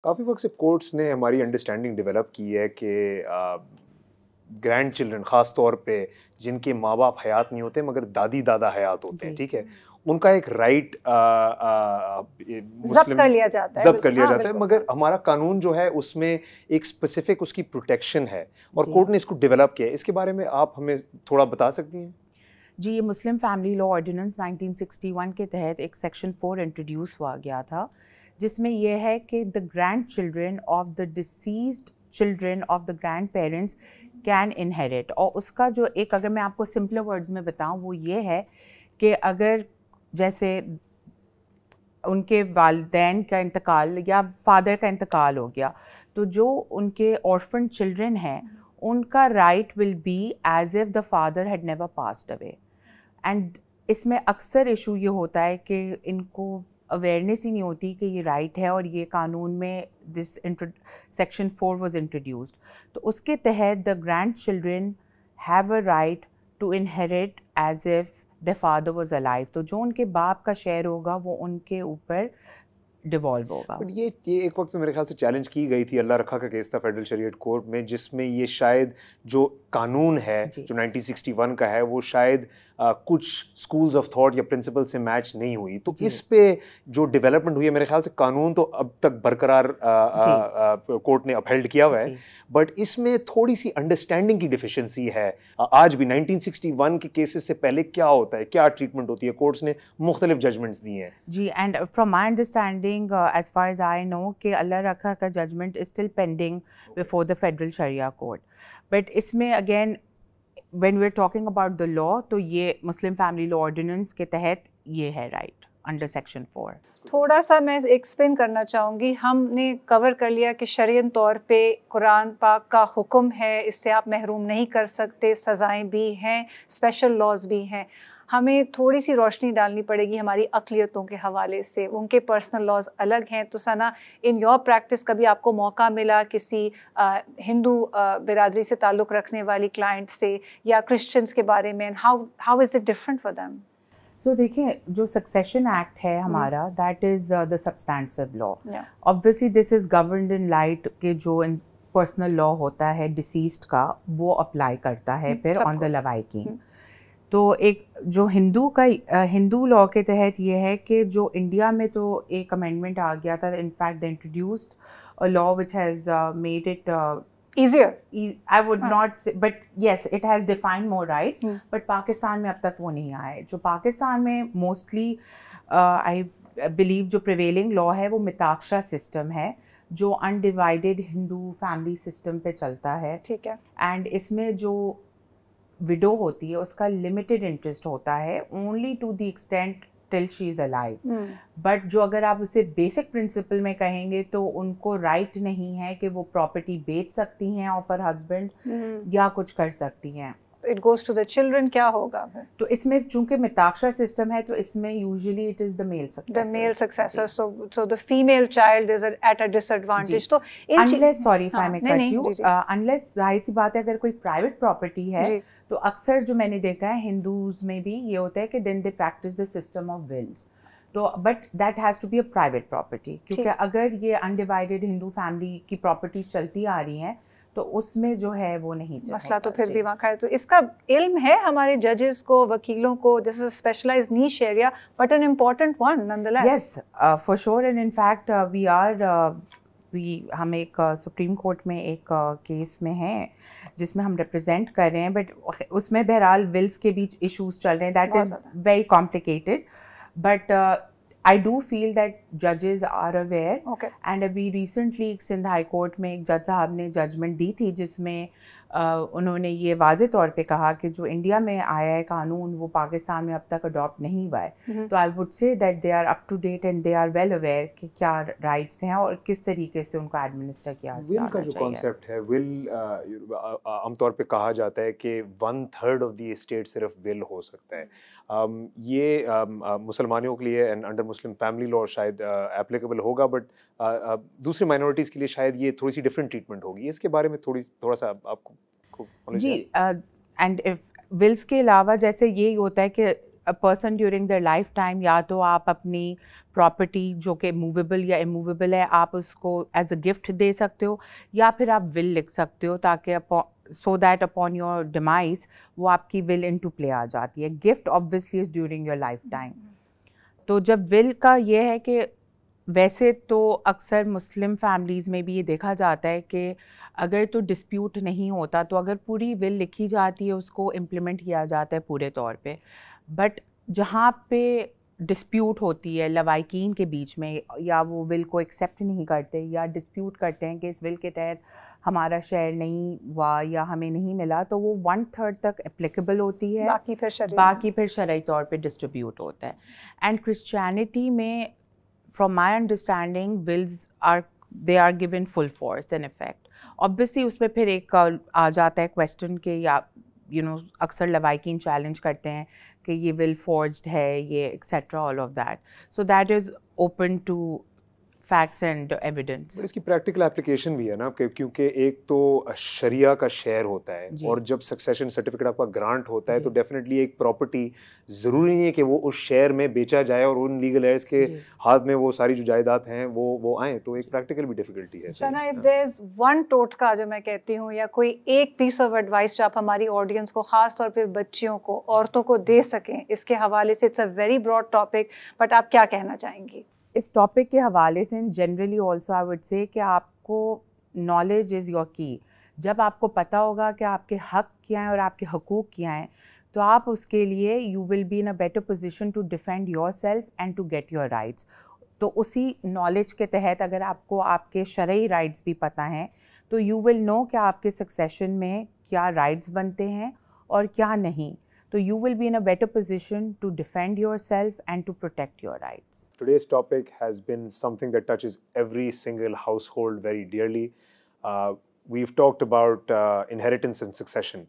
काफ़ी वक्त से कोर्ट्स ने हमारी अंडरस्टैंडिंग डेवलप की है कि ग्रैंड चिल्ड्रन ख़ास तौर पे जिनके माँ बाप हयात नहीं होते मगर दादी दादा हयात होते हैं, ठीक है, उनका एक राइट जब्त कर लिया जाता है, जब्त कर लिया हाँ, जाता है, मगर हमारा कानून जो है उसमें एक स्पेसिफिक उसकी प्रोटेक्शन है और कोर्ट ने इसको डेवलप किया है। इसके बारे में आप हमें थोड़ा बता सकती हैं? जी, ये मुस्लिम फैमिली लॉ ऑर्डिनेंस 1961 के तहत एक सेक्शन 4 इंट्रोड्यूस हुआ गया था, जिसमें यह है कि the grand children of the deceased children of the grand parents can inherit. और उसका जो एक, अगर मैं आपको सिंपल वर्ड्स में बताऊं, वो ये है कि अगर जैसे उनके वालिदैन का इंतकाल या फादर का इंतकाल हो गया, तो जो उनके ऑर्फन चिल्ड्रन हैं उनका right will be as if the father had never passed away. And इसमें अक्सर इशू ये होता है कि इनको अवेयरनेस ही नहीं होती कि ये राइट है, और ये कानून में दिस सेक्शन 4 वाज इंट्रोड्यूस्ड। तो उसके तहत the grandchildren have a right to inherit as if the father was alive. तो जो उनके बाप का शेयर होगा वो उनके ऊपर डिवॉल्व होगा। बट ये एक वक्त में मेरे ख्याल से चैलेंज की गई थी, अल्लाह रखा का केस था फेडरल शरीयत कोर्ट में, जिसमें ये शायद जो कानून है जो 1961 का है वो शायद कुछ स्कूल्स ऑफ थॉट या प्रिंसिपल से मैच नहीं हुई। तो इस पे जो डेवलपमेंट हुई है, मेरे ख्याल से कानून तो अब तक बरकरार कोर्ट ने अपहेल्ड किया हुआ है, बट इसमें थोड़ी सी अंडरस्टैंडिंग की डिफिशिएंसी है। आज भी 1961 के केसेस से पहले क्या होता है, क्या ट्रीटमेंट होती है, कोर्ट्स ने मुख्तलिफ जजमेंट्स दिए हैं। जी, and from my understanding as far as I know कि अल्लाह रखा का judgment is still pending before the federal Sharia court. But इसमें again when we are talking about the law, तो ये मुस्लिम फैमिली लॉ ऑर्डिनेंस के तहत ये है राइट अंडर सेक्शन 4। थोड़ा सा मैं एक्सप्लेन करना चाहूँगी। हमने कवर कर लिया कि शरीयन तौर पे कुरान पाक का हुक्म है, इससे आप महरूम नहीं कर सकते, सज़ाएं भी हैं, स्पेशल लॉज भी हैं। हमें थोड़ी सी रोशनी डालनी पड़ेगी हमारी अक़लियतों के हवाले से, उनके पर्सनल लॉज अलग हैं। तो सना, इन योर प्रैक्टिस कभी आपको मौका मिला किसी हिंदू बिरादरी से ताल्लुक़ रखने वाली क्लाइंट से या क्रिश्चियंस के बारे में, how is it different for them? So देखिए, जो सक्सेशन एक्ट है हमारा, that is the substantive law. Obviously this is governed in light के जो पर्सनल लॉ होता है डिसीज्ड का, वो अप्लाई करता है फिर ऑन द लवाइकिंग। तो एक जो हिंदू लॉ के तहत ये है कि जो इंडिया में तो एक अमेंडमेंट आ गया था, in fact they introduced a law which has made it easier. I would not say, but yes, it has defined more rights. But Pakistan में अब तक वो नहीं आया है। जो पाकिस्तान में mostly I believe जो prevailing law है वो मिताक्षरा सिस्टम है, जो अनडिवाइडेड हिंदू फैमिली सिस्टम पे चलता है। ठीक है। एंड इसमें जो विडो होती है उसका लिमिटेड इंटरेस्ट होता है, only to the extent till she is alive. But जो अगर आप उसे बेसिक प्रिंसिपल में कहेंगे तो उनको राइट नहीं है कि वो प्रॉपर्टी बेच सकती हैं ऑफ हर हस्बैंड या कुछ कर सकती हैं। It goes to the children, क्या होगा फिर? तो इसमें चूंकि मिताक्षरा सिस्टम है तो इसमें usually it is the male successor, so the female child is at a disadvantage. तो unless, sorry if I may cut you, unless, जाहिर सी बात है, अगर कोई प्राइवेट प्रॉपर्टी है तो अक्सर जो मैंने देखा है हिंदूज में भी ये होता है कि then they practice the system of wills. तो but that has to be a private property, क्योंकि अगर ये अनडिवाइडेड हिंदू फैमिली की प्रॉपर्टी चलती आ रही हैं तो उसमें जो है वो नहीं चलेगा। मसला तो फिर भी वहाँ खड़ा है। तो इसका इल्म है हमारे जजेस को, वकीलों को, this is specialised niche area but an important one nonetheless. Yes, for sure. And in fact हम एक सुप्रीम कोर्ट में एक केस में हैं जिसमें हम रिप्रेजेंट कर रहे हैं, बट उसमें बहरहाल विल्स के बीच इश्यूज चल रहे हैं। That is very complicated, but I do feel that judges are aware. Okay. And अभी recently सिंध हाई कोर्ट में एक जज साहब ने जजमेंट दी थी जिसमें उन्होंने ये वाज़े तौर पे कहा कि जो इंडिया में आया है कानून वो पाकिस्तान में अब तक अडॉप्ट नहीं हुआ है। तो I would say that they are up to date and they are well aware कि क्या राइट्स हैं और किस तरीके से उनको एडमिनिस्टर किया जाना चाहिए। विल का जो कॉन्सेप्ट है, विल आमतौर पे कहा जाता है कि 1/3 ऑफ द एस्टेट सिर्फ विल हो सकता है। ये मुसलमानों के लिए and under Muslim family law शायद एप्लीकेबल होगा, बट दूसरी माइनॉरिटीज़ के लिए शायद ये थोड़ी सी डिफरेंट ट्रीटमेंट होगी। इसके बारे में थोड़ा सा आपको जी। एंड इफ विल्स के अलावा जैसे यही होता है कि a person during their life time, या तो आप अपनी प्रॉपर्टी जो कि मूवेबल या इमूवेबल है आप उसको एज अ गिफ्ट दे सकते हो, या फिर आप विल लिख सकते हो ताकि so that upon your demise वो आपकी विल इनटू प्ले आ जाती है। Gift obviously is during your life time. तो जब विल का ये है कि वैसे तो अक्सर मुस्लिम फैमिलीज़ में भी ये देखा जाता है कि अगर तो डिस्प्यूट नहीं होता तो अगर पूरी विल लिखी जाती है उसको इम्प्लीमेंट किया जाता है पूरे तौर पे। बट जहाँ पे डिस्प्यूट होती है लवाइकीन के बीच में, या वो विल को एक्सेप्ट नहीं करते या डिस्प्यूट करते हैं कि इस विल के तहत हमारा शेयर नहीं हुआ या हमें नहीं मिला, तो वो 1/3 तक एप्लीकेबल होती है, बाकी फिर शरई तौर पे डिस्ट्रीब्यूट होता है। एंड क्रिश्चियनिटी में from my understanding wills are given full force and effect. Obviously उसमें फिर एक आ जाता है क्वेश्चन के, या अक्सर लवाइकीन चैलेंज करते हैं कि ये विल फोर्ज्ड है, ये etcetera all of that. So that is open to facts and evidence. But इसकी प्रैक्टिकल एप्लीकेशन भी है ना, क्योंकि एक तो शरिया का शेयर होता है और जब सक्सेशन सर्टिफिकेट आपका ग्रांट होता है तो डेफिनेटली एक प्रॉपर्टी ज़रूरी नहीं है कि वो उस शेयर में बेचा जाए और उन लीगल एयर्स के हाथ में वो सारी जो जायदाद हैं वो आए, तो एक प्रैक्टिकल भी डिफिकल्टी है। शना, इफ देयर इज वन टोटका जो मैं कहती हूँ या कोई एक पीस ऑफ एडवाइस जो आप हमारी ऑडियंस को, ख़ास तौर पे बच्चियों को, औरतों को दे सकें इसके हवाले से, it's a very broad topic, but आप क्या कहना चाहेंगी इस टॉपिक के हवाले से? जनरली ऑल्सो आई वुड से कि आपको नॉलेज इज़ योर की। जब आपको पता होगा कि आपके हक क्या हैं और आपके हकूक़ क्या हैं, तो आप उसके लिए you will be in a better position to defend yourself and to get your rights. तो उसी नॉलेज के तहत अगर आपको आपके शरई राइट्स भी पता हैं तो यू विल नो कि आपके सक्सेशन में क्या राइट्स बनते हैं और क्या नहीं। So you will be in a better position to defend yourself and to protect your rights. Today's topic has been something that touches every single household very dearly. We've talked about inheritance and succession.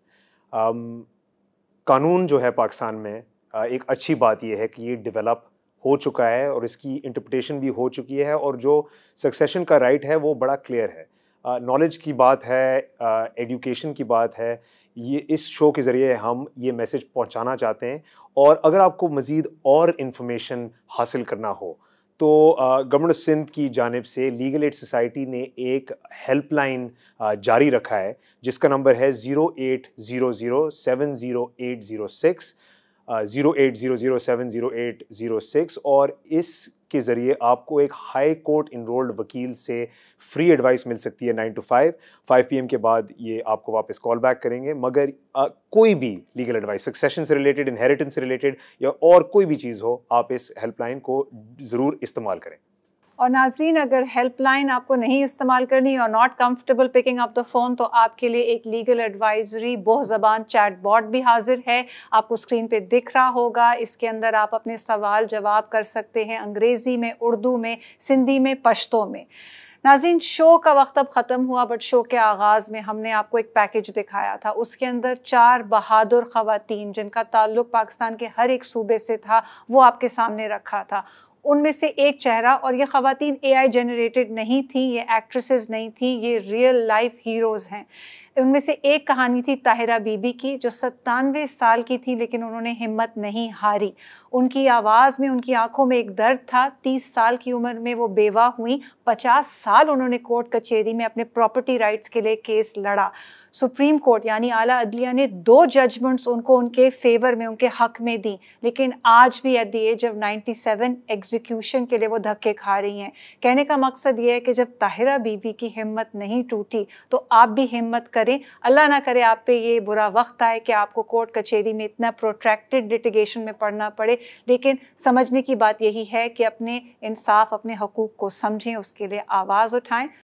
कानून जो है पाकिस्तान में एक अच्छी बात यह है कि ये डेवलप हो चुका है और इसकी इंटरप्रिटेशन भी हो चुकी है, और जो सक्सेशन का राइट है वो बड़ा क्लियर है। नॉलेज की बात है, एजुकेशन की बात है, ये इस शो के ज़रिए हम ये मैसेज पहुंचाना चाहते हैं। और अगर आपको मज़ीद और इन्फॉर्मेशन हासिल करना हो तो गवर्नमेंट सिंध की जानिब से लीगल एड सोसाइटी ने एक हेल्पलाइन जारी रखा है जिसका नंबर है 0800708006 0800708006, और इसके ज़रिए आपको एक हाई कोर्ट इनरोल्ड वकील से फ्री एडवाइस मिल सकती है 9 to 5 PM के बाद ये आपको वापस कॉल बैक करेंगे। मगर कोई भी लीगल एडवाइस सक्सेशन से रिलेटेड, इनहेरिटेंस से रिलेटेड या और कोई भी चीज़ हो, आप इस हेल्पलाइन को ज़रूर इस्तेमाल करें। और नाजरीन, अगर हेल्पलाइन आपको नहीं इस्तेमाल करनी और not comfortable picking up the phone, तो आपके लिए एक लीगल एडवाइजरी बहु ज़बान चैट बॉट भी हाजिर है, आपको स्क्रीन पे दिख रहा होगा। इसके अंदर आप अपने सवाल जवाब कर सकते हैं अंग्रेज़ी में, उर्दू में, सिंधी में, पश्तो में। नाज़रीन, शो का वक्त अब ख़त्म हुआ, बट शो के आगाज़ में हमने आपको एक पैकेज दिखाया था। उसके अंदर 4 बहादुर ख़वातीन जिनका ताल्लुक़ पाकिस्तान के हर एक सूबे से था, वो आपके सामने रखा था। उनमें से एक चेहरा, और ये ख़वातीन AI जनरेटेड नहीं थी, ये एक्ट्रेसेस नहीं थी, ये रियल लाइफ हीरोज़ हैं। उनमें से एक कहानी थी ताहिरा बीबी की, जो 97 साल की थी लेकिन उन्होंने हिम्मत नहीं हारी। उनकी आवाज़ में, उनकी आंखों में एक दर्द था। 30 साल की उम्र में वो बेवा हुई। 50 साल उन्होंने कोर्ट कचहरी में अपने प्रॉपर्टी राइट्स के लिए केस लड़ा। सुप्रीम कोर्ट यानी आला अदलिया ने 2 जजमेंट्स उनको उनके फेवर में, उनके हक में दी, लेकिन आज भी at the age of 97 execution के लिए वो धक्के खा रही हैं। कहने का मकसद ये है कि जब ताहिरा बीबी की हिम्मत नहीं टूटी तो आप भी हिम्मत करें। अल्लाह ना करे आप पे ये बुरा वक्त आए कि आपको कोर्ट कचहरी में इतना प्रोट्रैक्टेड लिटिगेशन में पढ़ना पड़े, लेकिन समझने की बात यही है कि अपने इंसाफ, अपने हकूक़ को समझें, उसके लिए आवाज़ उठाएं।